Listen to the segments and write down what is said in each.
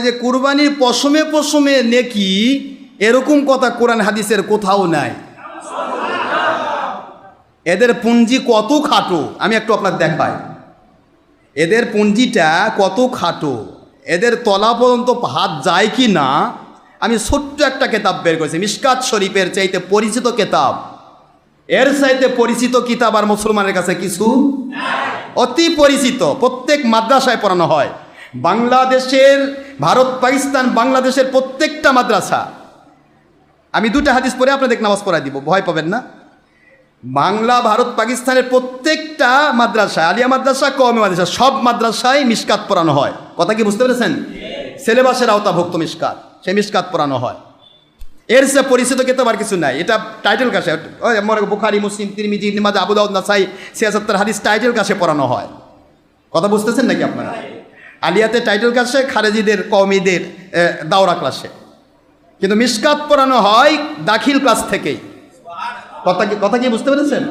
যে কুরবানির পশমে পশমে নেকি, এরকম কথা কোরআন হাদিসের কোথাও নাই। এদের পুঁজি কত খাটো আমি একটু আপনার দেখাই। এদের পুঁজিটা কত খাটো, এদের তলা পর্যন্ত হাত যায় কি না। আমি ছোট্ট একটা কিতাব বের করেছি, মিশকাত শরীফের চাইতে পরিচিত কিতাব, এর চাইতে পরিচিত কিতাব আর মুসলমানের কাছে কিছু অতি পরিচিত, প্রত্যেক মাদ্রাসায় পড়ানো হয়। বাংলাদেশের, ভারত পাকিস্তান বাংলাদেশের প্রত্যেকটা মাদ্রাসা, আমি দুটা হাদিস পড়ে আপনাদের নামাজ পড়াই দিব, ভয় পাবেন না। বাংলা ভারত পাকিস্তানের প্রত্যেকটা মাদ্রাসা, আলিয়া মাদ্রাসা, কওমি মাদ্রাসা, সব মাদ্রাসায় মিশকাত পড়ানো হয়। কথা কি বুঝতে পেরেছেন? সিলেবাসের আওতাভুক্ত মিশকাত, সেই মিশকাত পড়ানো হয়। এর সে পরিচিত কিতাব আর কিছু নাই। এটা টাইটেল কাছে বুখারী, মুসলিম, তিরমিজি, ইবনে মাজাহ, আবু দাউদ, নাসাই, ৭৬ হাদিস টাইটেল কাছে পড়ানো হয়। কথা বুঝতেছেন নাকি আপনারা? আলিয়াতে টাইটেল ক্লাসে, খারেজিদের কওমিদের দাওরা ক্লাসে, কিন্তু মিশকাত পড়ানো হয় দাখিল ক্লাস থেকেই। কথা কি বুঝতে পেরেছেন?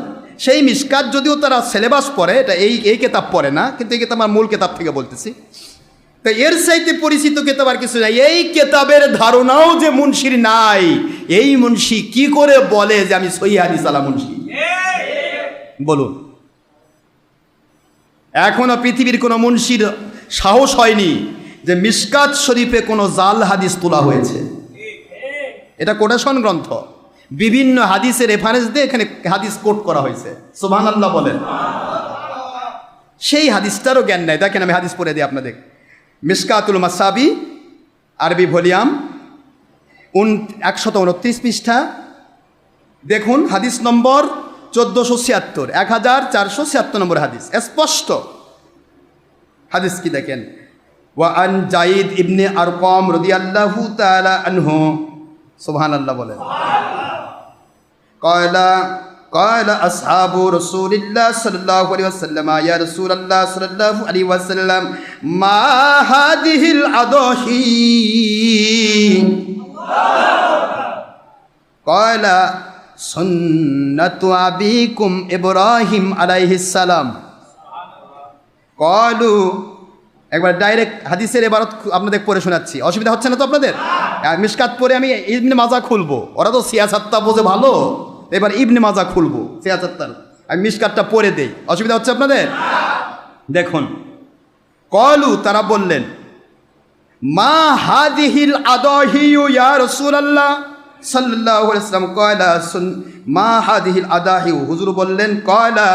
সেই মিশকাত যদিও তারা সিলেবাস পড়ে, এটা এই কিতাব পড়ে না, কিন্তু এই কিতাব আমার মূল কিতাব থেকে বলতেছি। তো এর চাইতে পরিচিত কিতাব আর কিছু নাই। এই কিতাবের ধারণাও যে মুন্সির নাই, এই মুন্সি কি করে বলে যে আমি সহিহ হাদিস আলা মুন্সি? বলুন, এখনো পৃথিবীর কোনো মুন্সির সাহস হয়নি যে মিশকাত শরীফে কোনো জাল হাদিস তোলা হয়েছে। এটা কোটেশন গ্রন্থ, বিভিন্ন হাদিসের রেফারেন্স দিয়ে এখানে হাদিস কোট করা হয়েছে। সুবহানাল্লাহ বলেন। সেই হাদিসটারও জ্ঞান নেই। দেখেন আমি হাদিস পড়ে দিই আপনাদের। মিশকাতুল মাসাবি, আরবি ভলিউম 129 পৃষ্ঠা, দেখুন হাদিস নম্বর 1476, 1476 নম্বর হাদিস। স্পষ্ট হাদিস কি দেখেন, ওয়া আন যায়েদ ইবনে আরকাম রাদিয়াল্লাহু তাআলা আনহু, সুবহানাল্লাহ বলেন, قال أصحاب رسول الله صلى الله عليه وسلم يا رسول الله صلى الله عليه وسلم ما هذه الأضاحي؟ قال سنة أبيكم إبراهيم عليه السلام। قالوا, একবার ডাইরেক্ট হাদিসের এবারত আপনাদের পড়ে শোনাচ্ছি, অসুবিধা হচ্ছে না তো আপনাদের? মিশকাত পরে আমি ইবনে মাজাহ খুলবো, ওরা তো সিয়াসাত্তা বোঝে ভালো, এবার ইবনে মাজাহ খুলবো, সিয়াসাত্তার আমি মিশকাতটা পড়ে দেই, অসুবিধা হচ্ছে আপনাদের? দেখুন, কলু, তারা বললেন, মা হাদিহিল আদাহিউ ইয়া রাসূলুল্লাহ সাল্লাল্লাহু আলাইহি ওয়াসাল্লাম। কয়লা মা হাদিহিল আদাহিউ, হুজুর বললেন, কয়লা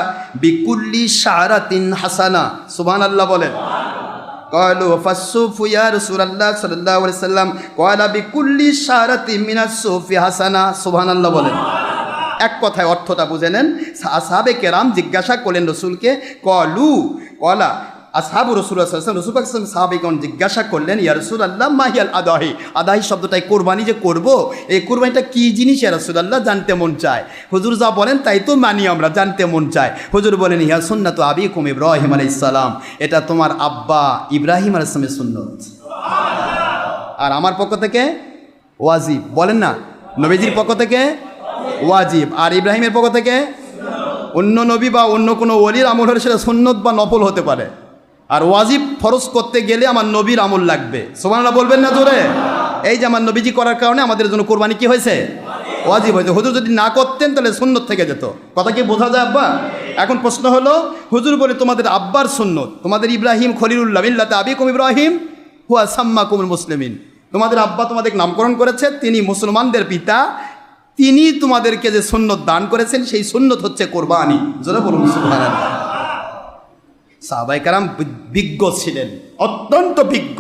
বিকুল্লি শারাতিন হাসানা। সুবহানাল্লাহ বলেন। قالوا فالصوف يا رسول الله صلى الله عليه وسلم قال بكل شعرة من الصوف حسنة। সুবহানাল্লাহ বলেন। এক কথায় অর্থটা বুঝে নেন। আসহাবে কেরাম জিজ্ঞাসা করলেন রসুলকে, কলা আসহাবু রাসূলুল্লাহ সাল্লাল্লাহু আলাইহি ওয়াসাল্লাম, রাসূল পাক সাহাবাগণ জিজ্ঞাসা করলেন, ইয়া রাসূলুল্লাহ মাহিয়াল আদাহি, আদাহি শব্দটাই কোরবানি যে করব, এই কোরবানিটা কি জিনিস ইয়া রাসূলুল্লাহ, জানতে মন চায়। হুজুর যা বলেন তাই তো মানি আমরা, জানতে মন চায়। হুজুর বলেন, ইয়া সুন্নাতু আবিকুম ইব্রাহিম আলাইহিস সালাম, এটা তোমার আব্বা ইব্রাহিম আলাইহিস সালামের সুন্নত, আর আমার পক্ষ থেকে ওয়াজিব। বলেন না, নবীজির পক্ষ থেকে ওয়াজিব, আর ইব্রাহিমের পক্ষ থেকে অন্য নবী বা অন্য কোনো ওলির আমল হলে সেটা সুন্নত বা নফল হতে পারে, আর ওয়াজিব ফরজ করতে গেলে আমার নবীর আমল লাগবে। সুবহানাল্লাহ বলবেন না জোরে? এই যে আমার নবীজি করার কারণে আমাদের জন্য কোরবানি কি হয়েছে? ওয়াজিব হয়েছে। হুজুর যদি না করতেন তাহলে সুন্নত থেকে যেত। কথা কি বোঝা যায় আব্বা? এখন প্রশ্ন হলো, হুজুর বলে তোমাদের আব্বার সুন্নত, তোমাদের ইব্রাহিম খলিলুল্লাহ মিল্লাতে আবিকুম ইব্রাহিম হুয়া সাম্মাকুমুল মুসলিমিন, তোমাদের আব্বা তোমাদের নামকরণ করেছে, তিনি মুসলমানদের পিতা, তিনি তোমাদেরকে যে সুন্নত দান করেছেন সেই সুন্নত হচ্ছে কোরবানি। জোরে বলুন সুবহানাল্লাহ। সাহাবায়ে কেরাম বিজ্ঞ ছিলেন, অত্যন্ত বিজ্ঞ,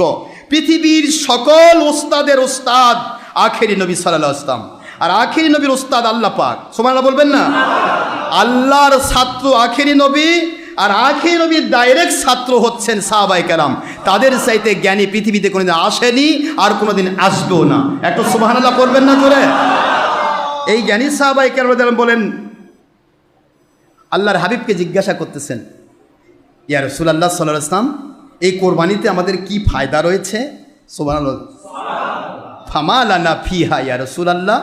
পৃথিবীর সকল ওস্তাদের ওস্তাদ আখেরি নবী সাল্লাল্লাহু আলাইহি ওয়াসাল্লাম, আর আখেরি নবীর ওস্তাদ আল্লাহ পাক। সুবহানাল্লাহ বলবেন না? আল্লাহর ছাত্র আখেরি নবী, আর আখেরি নবীর ডাইরেক্ট ছাত্র হচ্ছেন সাহাবায়ে কেরাম। তাদের চাইতে জ্ঞানী পৃথিবীতে কোনোদিন আসেনি, আর কোনোদিন আসবেও না। একটু সুবহানাল্লাহ করবেন না জোরে? এই জ্ঞানী সাহাবায়ে কেরাম বলেন, আল্লাহর হাবিবকে জিজ্ঞাসা করতেছেন, ইয়া রাসূলুল্লাহ সাল্লাল্লাহু আলাইহি ওয়াসাল্লাম, এই কোরবানিতে আমাদের কি ফায়দা রয়েছে? সুবহানাল্লাহ। ফামা লানা ফিহা ইয়া রাসূলুল্লাহ,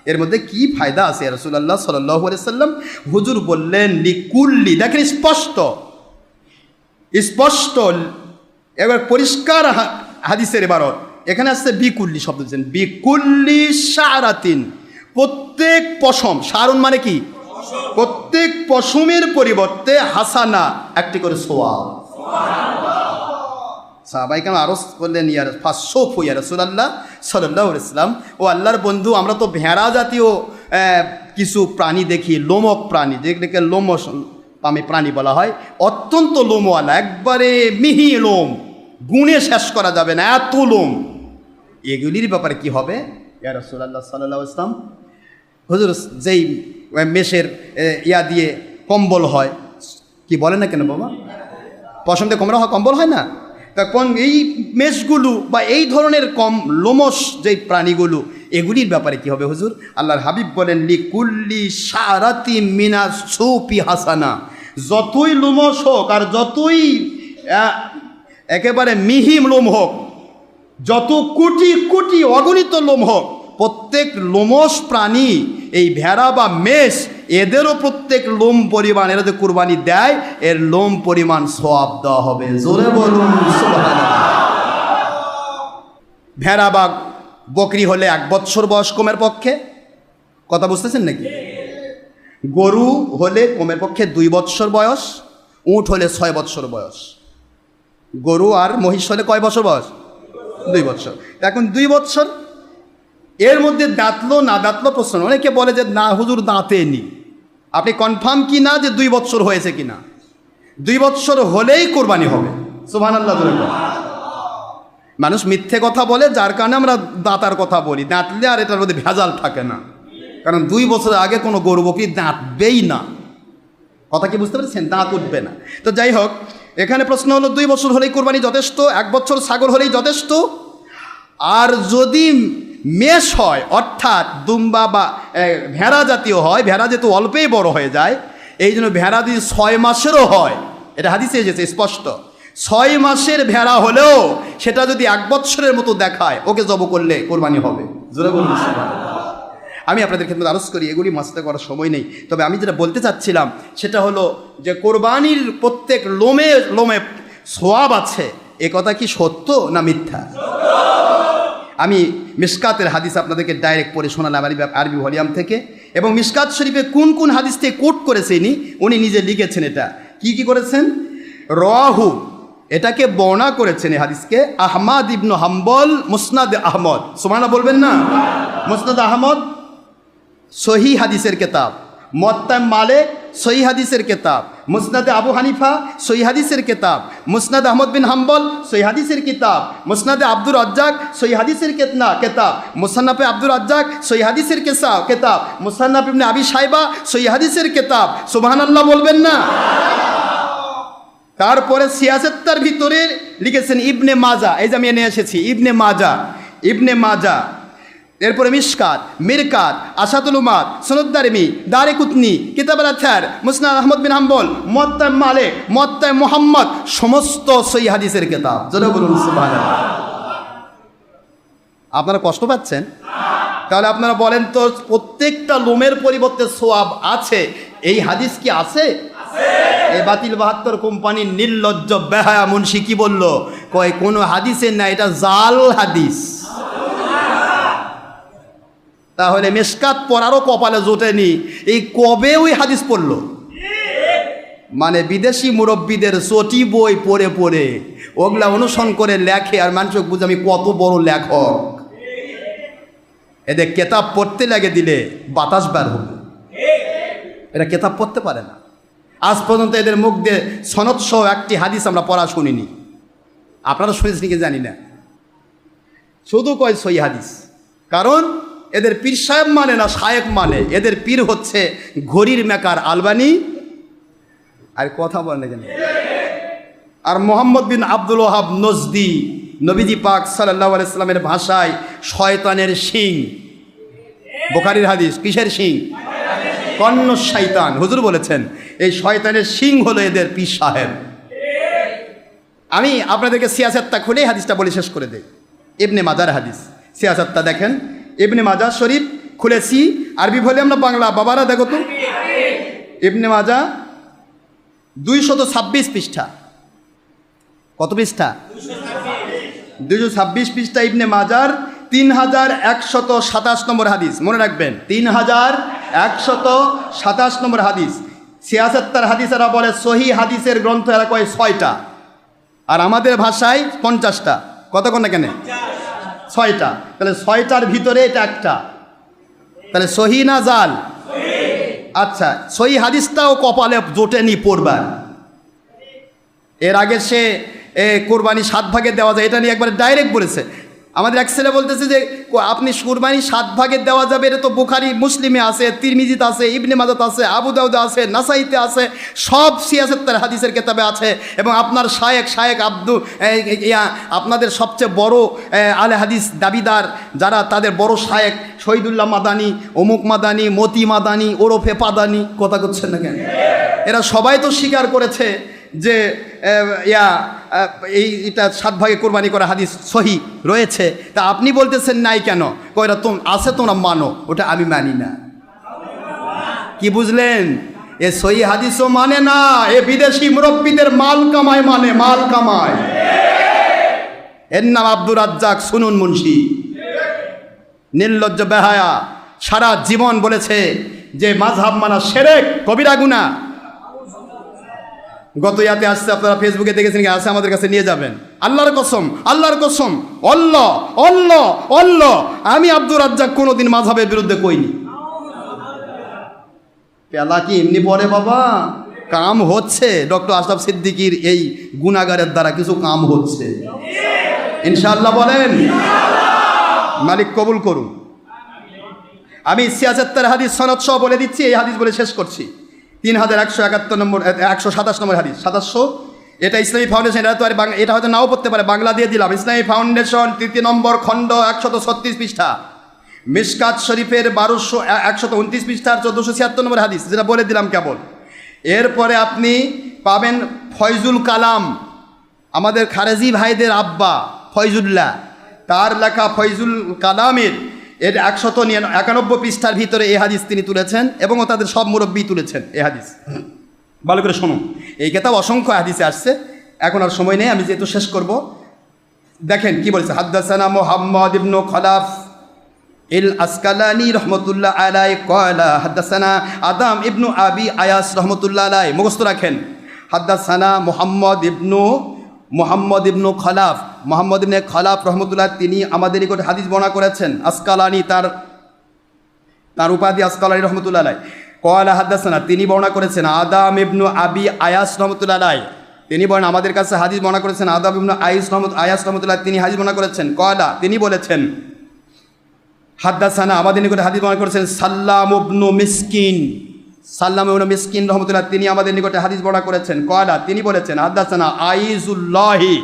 এর মধ্যে কি ফায়দা আছে ইয়া রাসূলুল্লাহ সাল্লাল্লাহু আলাইহি ওয়াসাল্লাম? হুজুর বললেন, লিকুল্লি, দেখেন স্পষ্ট, এবার পরিষ্কার হাদিসের ইবারত, এখানে আসছে বিকুল্লি শব্দ দিচ্ছেন, বিকুল্লি শারাতিন, প্রত্যেক পশম, শারুন মানে কি, প্রত্যেক পশমের পরিবর্তে হাসানা, একটি করে সোয়াব। সাহাবাই কেন আরজ করলেন, ইয়া ফাসসুফু ইয়া রাসূলুল্লাহ সাল্লাল্লাহু আলাইহি ওয়াসাল্লাম, ও আল্লাহর বন্ধু, আমরা তো ভেড়া জাতীয় কিছু প্রাণী দেখি, লোমক প্রাণী, যেগুলিকে প্রাণী বলা হয়, অত্যন্ত লোমওয়ালা, একবারে মিহি লোম, গুণে শেষ করা যাবে না এত লোম, এগুলির ব্যাপারে কি হবে ইয়া রাসূলুল্লাহ সাল্লাল্লাহু আলাইহি ওয়াসাল্লাম? হুজুর, যেই মেষের ইয়া দিয়ে কম্বল হয়, কি বলে না কেন বাবা, পশম দিয়ে কমরা হয়, কম্বল হয় না? তখন এই মেষগুলো বা এই ধরনের কম লোমশ যেই প্রাণীগুলো, এগুলির ব্যাপারে কি হবে হুজুর? আল্লাহর হাবিব বলেন, লিকুল্লি শারাতি মিনাস সুফি হাসানা, যতই লোমশ হোক আর যতই একেবারে মিহি লোম হোক, যত কোটি কোটি অগণিত লোম হোক, প্রত্যেক লোমশ প্রাণী, এই ভেড়া বা মেষ, এদেরও প্রত্যেক লোম পরিমাণ, এরা যে কুরবানি দেয়, এর লোম পরিমাণ সওয়াব দেওয়া হবে। জোরে বলুন সুবহানাল্লাহ। ভেড়া বা বকরি হলে 1 বৎসর বয়স কমের পক্ষে, কথা বুঝতেছেন নাকি? গরু হলে কমের পক্ষে 2 বৎসর বয়স, উট হলে 6 বৎসর বয়স। গরু আর মহিষ হলে কয় বছর বয়স? 2 বৎসর। এখন 2 বৎসর, এর মধ্যে দাঁতলো না দাঁতলো প্রশ্ন। অনেকে বলে যে না হুজুর দাঁতেনি, আপনি কনফার্ম কি না যে 2 বৎসর হয়েছে কিনা? 2 বৎসর হলেই কোরবানি হবে। সুবহানাল্লাহ। মানুষ মিথ্যে কথা বলে, যার কারণে আমরা দাঁতার কথা বলি, দাঁতলে আর এটার মধ্যে ভেজাল থাকে না, কারণ 2 বছরের আগে কোনো গরু বকরি দাঁতবেই না। কথা কি বুঝতে পারছেন? দাঁত উঠবে না। তো যাই হোক, এখানে প্রশ্ন হলো 2 বছর হলেই কোরবানি যথেষ্ট, 1 বছর ছাগল হলেই যথেষ্ট। আর যদি মেষ হয়, অর্থাৎ দুম্বা বা ভেড়া জাতীয় হয়, ভেড়া যেহেতু অল্পেই বড় হয়ে যায়, এই জন্য ভেড়া যদি 6 মাসেরও হয়, এটা হাদিসে এসেছে স্পষ্ট, 6 মাসের ভেড়া হলেও সেটা যদি 1 বৎসরের মতো দেখায়, ওকে জব করলে কোরবানি হবে। জোরে বলুন সুবহানাল্লাহ। আমি আপনাদের ক্ষেত্রে আরজ করি, এগুলি মাসতে করার সময় নেই, তবে আমি যেটা বলতে চাচ্ছিলাম সেটা হলো যে কোরবানির প্রত্যেক লোমে লোমে সোয়াব আছে, এ কথা কি সত্য না মিথ্যা? আমি মিশকাতের হাদিস আপনাদেরকে ডাইরেক্ট পড়ে শোনালাম আরবি ভলিউম থেকে, এবং মিশকাত শরীফে কোন কোন হাদিস থেকে কোট করেছেন উনি নিজে লিখেছেন। এটা কি করেছেন? রাহু, এটাকে বর্ণনা করেছেন এই হাদিসকে আহমাদ ইবনে হাম্বল মুসনাদ আহমদ। সুবহানাল্লাহ বলবেন না? মুসনাদ আহমদ সহি হাদিসের কিতাব, মুওয়াত্তা মালিক সহি হাদিসের কিতাব, মুসনাদে আবু হানিফা সহি হাদিসের কিতাব, মুসনাদ আহমদ বিন হাম্বল সহি হাদিসের কিতাব, মুসনাদে আব্দুর রাজ্জাক সহি হাদিসের কিতাব, মুসান্নাফে আব্দুর রাজ্জাক সহি হাদিসের কিতাব, মুসান্নাফ ইবনে আবি শাইবা সহি হাদিসের কিতাব। সুবহানাল্লাহ বলবেন না? তারপরে সিয়াসেত্তার ভিতরে লিখেছেন ইবনে মাজা, এই যে আমি এনে এসেছি ইবনে মাজা, এরপরে মিশকাত, মিরকাত, আসাদুল উমাদ, সুনাদ দারিমি, দারিকুতনি, কিতাব আল আথহার, মুসনাদ আহমদ বিন হাম্বল, মুওয়াত্তা মালিক, মুওয়াত্তা মুহাম্মদ, সমস্ত সহিহ হাদিসের কিতাব। জোরে বলুন সুবহানাল্লাহ। আপনারা কষ্ট পাচ্ছেন? তাহলে আপনারা বলেন তো, প্রত্যেকটা লোমের পরিবর্তে সোয়াব আছে, এই হাদিস কি আছে? এই বাতিল 72 কোম্পানির নির্লজ্জ বেহায়া মুন্সি কি বলল? কয় কোনো হাদিসের না, এটা জাল হাদিস। তাহলে মিশকাত পড়ারও কপালে জোটেনি, এই কবে ওই হাদিস পড়ল? মানে বিদেশি মুরব্বীদের চটি বই পড়ে পড়ে ওগুলা অনুসরণ করে লেখে, আর মানুষ বুঝে আমি কত বড় লেখক। এদের কেতাব পড়তে লাগে দিলে বাতাস বার হবে, এরা কেতাব পড়তে পারে না। আজ পর্যন্ত এদের মুখ দিয়ে সনদ সহ একটি হাদিস আমরা পড়া শুনিনি। আপনারা শুনেছেন কি জানি না, শুধু কয় সহি হাদিস। কারণ এদের পীর সাহেব মানে না শায়েক মানে, এদের পীর হচ্ছে ঘড়ির মেকার আলবানি, আর কথা বলেন কেন, আর মোহাম্মদ বিন আব্দুল ওয়াহাব নজদি, নবীজি পাক সাল্লাল্লাহু আলাইহি সাল্লামের ভাষায় শয়তানের শিং। বুখারীর হাদিস, কিসের শিং? কর্ণ শয়তান। হুজুর বলেছেন এই শয়তানের শিং হলো এদের পীর সাহেব। আমি আপনাদেরকে সিয়াসাতটা খুলে হাদিসটা বলে শেষ করে দেই। ইবনে মাজার হাদিস, সিয়াসাতটা দেখেন, ইবনে মাজা শরীফ খুলেছি, আরবি ভলিউম না বাংলা? বাবারা দেখো তো, ইবনে মাজা 226 পৃষ্ঠা। কত পৃষ্ঠা? 226 পৃষ্ঠা ইবনে মাজার 3127 নম্বর হাদিস, মনে রাখবেন 3127 নম্বর হাদিস। 76 হাদিস এরা বলে সহি হাদিসের গ্রন্থ এরা কয় 6টা, আর আমাদের ভাষায় 50টা। কত কোন কেন 6টা, তাহলে 6টার ভিতরে এটা একটা, তাহলে সহি না জাল? আচ্ছা, সহি হাদিসটাও কপালে জোটেনি পড়বার। এর আগে সে কোরবানি 7 ভাগে দেওয়া যায় এটা নিয়ে একবার ডাইরেক্ট বলেছে। আমাদের এক ছেলে বলতেছে যে আপনি কোরবানি 7 ভাগে দেওয়া যাবে, এটা তো বুখারী মুসলিমে আছে, তিরমিজিতে আছে, ইবনে মাজাতে আছে, আবু দাউদে আছে, নাসাইতে আছে, সব 76 হাদিসের কিতাবে আছে। এবং আপনার শায়েখ আপনাদের সবচেয়ে বড় আলে হাদিস দাবিদার যারা, তাদের বড় শায়েখ শহীদুল্লাহ মাদানী, অমুক মাদানী, মতি মাদানী, ওরফে পাদানি, কথা করছেন না কেন? এরা সবাই তো স্বীকার করেছে যে এটা 7 ভাগে কোরবানি করা হাদিস সহি রয়েছে। তা আপনি বলতেছেন নাই কেন? কয়রা তো আছে, তোমরা মানো, ওটা আমি মানি না। কি বুঝলেন? এ সহি হাদিসও মানে না, এ বিদেশি মুরব্বীদের মাল কামায়, মানে মাল কামায়। এর নাম আব্দুর রাজ্জাক সুনুন মুন্সি, নির্লজ্জ বেহায়া। সারা জীবন বলেছে যে মাযহাব মানা শিরক, কবিরা গুনাহ। গত ইয়াতে আসছে, আপনারা ফেসবুকে দেখেছেন কি? আসে, আমাদের কাছে নিয়ে যাবেন। আল্লাহর কসম, আল্লাহর কসম, অল্লাহ অল্লাহ অল্লাহ, আমি আব্দুর রাজ্জাক কোনোদিন মাযহাবের বিরুদ্ধে কইনি। পেলা কি এমনি পড়ে বাবা? কাম হচ্ছে ডক্টর আশরাফ সিদ্দিকীর এই গুনাহগারের দ্বারা কিছু কাম হচ্ছে ইনশাআল্লাহ। বলেন মালিক কবুল করুন। আমি 76 হাদিস সনদ সহ বলে দিচ্ছি, এই হাদিস বলে শেষ করছি। 3171 নম্বর 127 নম্বর হাদিস, 700। এটা ইসলামী ফাউন্ডেশন, এটা তো আর এটা হয়তো নাও পড়তে পারে, বাংলা দিয়ে দিলাম। ইসলামী ফাউন্ডেশন 3 নম্বর খণ্ড 136 পৃষ্ঠা, মিশকাত শরীফের 129 পৃষ্ঠার 1476 নম্বর হাদিস, যেটা বলে দিলাম কেবল। এরপরে আপনি পাবেন ফয়জুল কালাম, আমাদের খারেজি ভাইদের আব্বা ফয়জুল্লাহ, তার লেখা ফয়জুল কালামের 191 পৃষ্ঠার ভিতরে এই হাদিস তিনি তুলেছেন, এবং তাদের সব মুরব্বী তুলেছেন এই হাদিস। ভালো করে শুনুন, এই কিতাব অসংখ্য হাদিসে আসছে, এখন আর সময় নেই, আমি যেহেতু শেষ করব। দেখেন কি বলেছে। হাদ্দাসানা মুহাম্মদ ইবনু খলাফ ইল আসকালানি রহমতুল্লাহ আলাই ক্বালা হাদ্দাসানা আদাম ইবনু আবি আয়াস রহমতুল্লাহ আলাই, মুখস্থ রাখেন। হাদ্দাসানা মুহাম্মদ ইবনু খলাফ, মোহাম্মদ ইবনে খলাফ রহমতুল্লাহ, তিনি আমাদের নিকট হাদিস বর্ণনা করেছেন। আসকালানি, তার উপাধি আসকালানি রহমতুল্লাহ আলাই। ক্বালা হাদ্দাসানা, তিনি বর্ণনা করেছেন। আদাম ইবনু আবি আয়াস রহমতুল্লাহ আলাই, তিনি বলেন আমাদের কাছে হাদিস বর্ণনা করেছেন। আদাম ইবনু আয়াস রহমতুল্লাহ, তিনি হাদিস বর্ণনা করেছেন। ক্বালা, তিনি বলেছেন হাদ্দাসানা, আমাদের নিকট হাদিস বর্ণনা করেছেন সাল্লাম ইবনু মিসকিন রহমতুল্লাহ, তিনি আমাদের নিকটে হাদিস বর্ণনা করেছেন। ক্বালা, তিনি বলেছেন হাদ্দাসানা আইজুল্লাহি,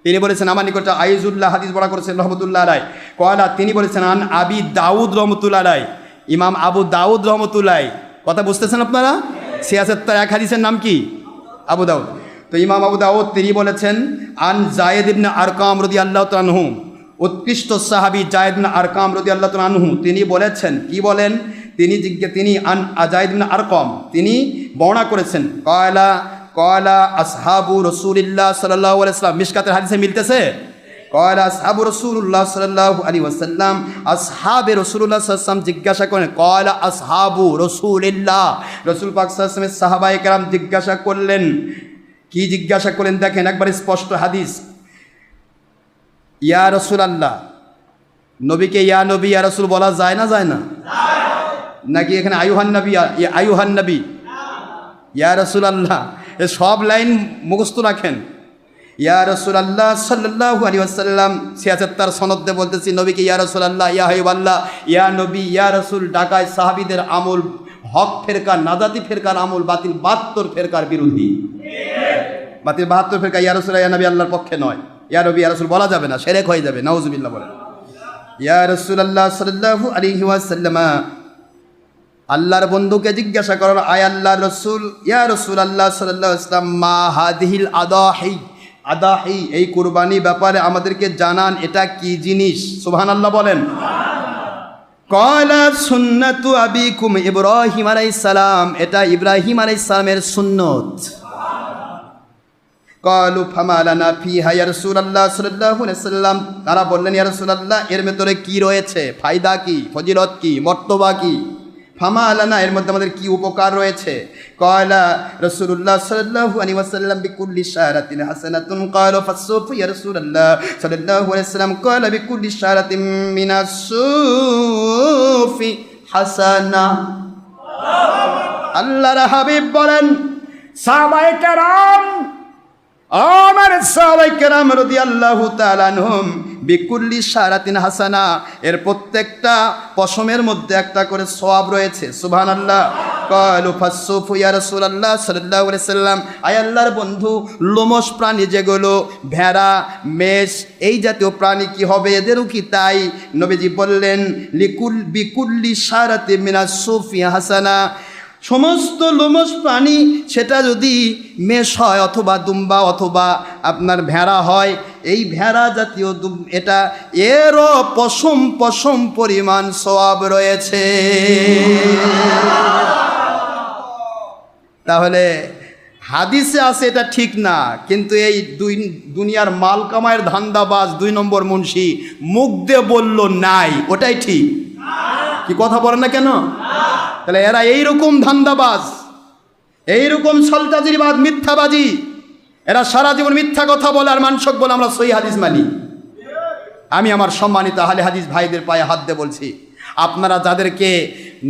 তিনি বলেছেন আমার নিকটে আইজুল্লাহ হাদিস বর্ণনা করেছেন রহমতুল্লাহ আলাই। ক্বালা, তিনি বলেছেন আন আবি দাউদ রহমতুল্লাহ আলাই, ইমাম আবু দাউদ রহমতুল্লাহ। কথা বুঝতেছেন আপনারা? 76 হাদিসের নাম কি? আবু দাউদ। তো ইমাম আবু দাউদ তিনি বলেছেন আন যায়েদ ইবনে আরকাম রাদিয়াল্লাহু তাআলা আনহু, উৎকৃষ্ট সাহাবী যায়েদ ইবনে আরকাম রাদিয়াল্লাহু তাআলা আনহু, তিনি বলেছেন, কি বলেন? তিনি আন যায়েদ ইবনে আরকাম, তিনি বর্ণনা করেছেন ক্বালা আসহাবু রাসূলিল্লাহ সাল্লাল্লাহু আলাইহি ওয়াসাল্লাম। মিশকাতের হাদিসে মিলতেছে। ক্বালা আসহাবু রাসূলুল্লাহ সাল্লাল্লাহু আলাইহি ওয়াসাল্লাম, আসহাবে রাসূলুল্লাহ সাল্লাল্লাহু আলাইহি ওয়াসাল্লাম জিজ্ঞাসা করেন। ক্বালা আসহাবু রাসূলিল্লাহ, রাসূল পাক সাল্লাল্লাহু আলাইহি ওয়াসাল্লামের সাহাবায়ে কেরাম জিজ্ঞাসা করলেন। কি জিজ্ঞাসা করলেন? দেখেন একবার স্পষ্ট হাদিস। ইয়া রাসূলুল্লাহ, নবীকে ইয়া নবী ইয়া রাসূল বলা যায় না? যায় না? নাকি এখানে আয়ুহান নবী ইয়া রাসূলুল্লাহ, এ সব লাইন মুখস্থ রাখেন। ইয়া রাসূলুল্লাহ সাল্লাল্লাহু আলাইহি ওয়াসাল্লাম 76 সনদে বলতেছি নবীকে ইয়া রাসূলুল্লাহ, ইয়া হাবিবাল্লাহ, ইয়া নবী, ইয়া রাসূল ডাকায় সাহাবীদের আমল হক ফেরকা, নাজাতি ফেরকার আমল বাতিল 72 ফেরকার বিরোধী। বাতিল 72 ফেরকা ইয়া রাসূল ইয়া নবী আল্লাহর পক্ষে নয়। ইয়া নবী ইয়া রাসূল বলা যাবে না, শিরক হয়ে যাবে, নাউজুবিল্লাহ। বলেন ইয়া রাসূলুল্লাহ সাল্লাল্লাহু আলাইহি ওয়াসাল্লাম, আল্লাহর বন্ধুকে জিজ্ঞাসা করেন, আয় আল্লাহর রাসূল, ইয়া রাসূলুল্লাহ সাল্লাল্লাহু আলাইহি ওয়াসাল্লাম, মা হাদিহিল আদাহি, এই কুরবানি ব্যাপারে আমাদেরকে জানান, এটা কি জিনিস? সুবহানাল্লাহ বলেন। ক্বালা সুন্নাতু আবিকুম ইব্রাহিম আলাইহিস সালাম, এটা ইব্রাহিম আলাইহিস সালামের সুন্নত। ক্বালু ফামা লানা ফিহা ইয়া রাসূলুল্লাহ সাল্লাল্লাহু আলাইহি ওয়াসাল্লাম, তারা বললেন ইয়া রাসূলুল্লাহ এর ভেতরে কি রয়েছে, ফায়দা কি, ফজিলত কি, মর্তবা কি, ফামা লানা এর মধ্যে আমাদের কি উপকার রয়েছে। ক্বালা রাসূলুল্লাহ সাল্লাল্লাহু আলাইহি ওয়াসাল্লাম বিকুল্লি শারাতিন হাসানাতুন, ক্বালু ফাসসুফু ইয়া রাসূলুল্লাহ সাল্লাল্লাহু আলাইহি ওয়াসাল্লাম, ক্বালা বিকুল্লি শারাতিন মিনাস সুফি হাসানা। আল্লাহর হাবিব বলেন, সাহাবায়ে কেরাম, আমার সাহাবায়ে কেরাম রাদিয়াল্লাহু তাআলা আনহুম, বিকুল্লি শারাতিন হাসানা, এর প্রত্যেকটা পশমের মধ্যে একটা করে সওয়াব রয়েছে। সুবহানাল্লাহ। ক্বালু ফাসসুফু ইয়া রাসূলুল্লাহ সাল্লাল্লাহু আলাইহি ওয়াসাল্লাম, আয় আল্লাহর বন্ধু, লোমশ প্রাণী যেগুলো ভেড়া, মেষ, এই জাতীয় প্রাণী কি হবে, এদেরও কি তাই? নবীজি বললেন বিকুল্লি শারাতিন মিনাস সুফি হাসানা, সমস্ত লোমশ প্রাণী, সেটা যদি মেষ হয় অথবা দুম্বা অথবা আপনার ভেড়া হয়, এই ভেড়া জাতীয় এটা এরও পশম পশম পরিমাণ সওয়াব রয়েছে। তাহলে হাদিসে আছে এটা ঠিক না, কিন্তু এই দুনিয়ার মাল কামায়ের ধান্দাবাজ 2 নম্বর মুন্সি মুখ দিয়ে বলল নাই, ওটাই ঠিক। কি কথা বলেন না কেন? তাহলে এরা এইরকম ধান্দাবাজ, এইরকম ছলচাজিরিবাজ, মিথ্যাবাজি, এরা সারা জীবন মিথ্যা কথা বলে আর মানসক বলে আমরা সহিহ হাদিস মানি। আমি আমার সম্মানিত আহলে হাদিস ভাইদের পায়ে হাত দিয়ে বলছি, আপনারা যাদেরকে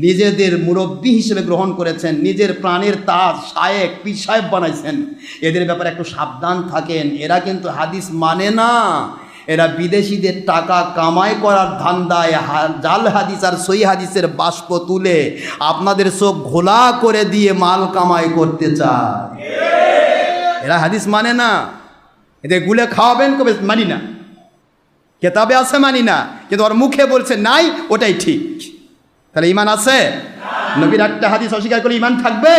নিজেদের মুরব্বী হিসেবে গ্রহণ করেছেন, নিজের প্রাণের তাজ, শায়েক, পীর সাহেব বানাইছেন, এদের ব্যাপারে একটু সাবধান থাকেন। এরা কিন্তু হাদিস মানে না, এরা বিদেশিদের টাকা কামাই করার ধান্দায় জাল হাদিস আর সহিহ হাদিসের বাষ্প তুলে আপনাদের চোখ ঘোলা করে দিয়ে মাল কামাই করতে চায়। এরা হাদিস মানে না, এদের গুলে খাওয়াবেন, কবে মানি না, কেতাবে আছে মানি না, কিন্তু ওর মুখে বলছে নাই, ওটাই ঠিক। তাহলে ইমান আছে? নবীর একটা হাদিস অস্বীকার করে ইমান থাকবে?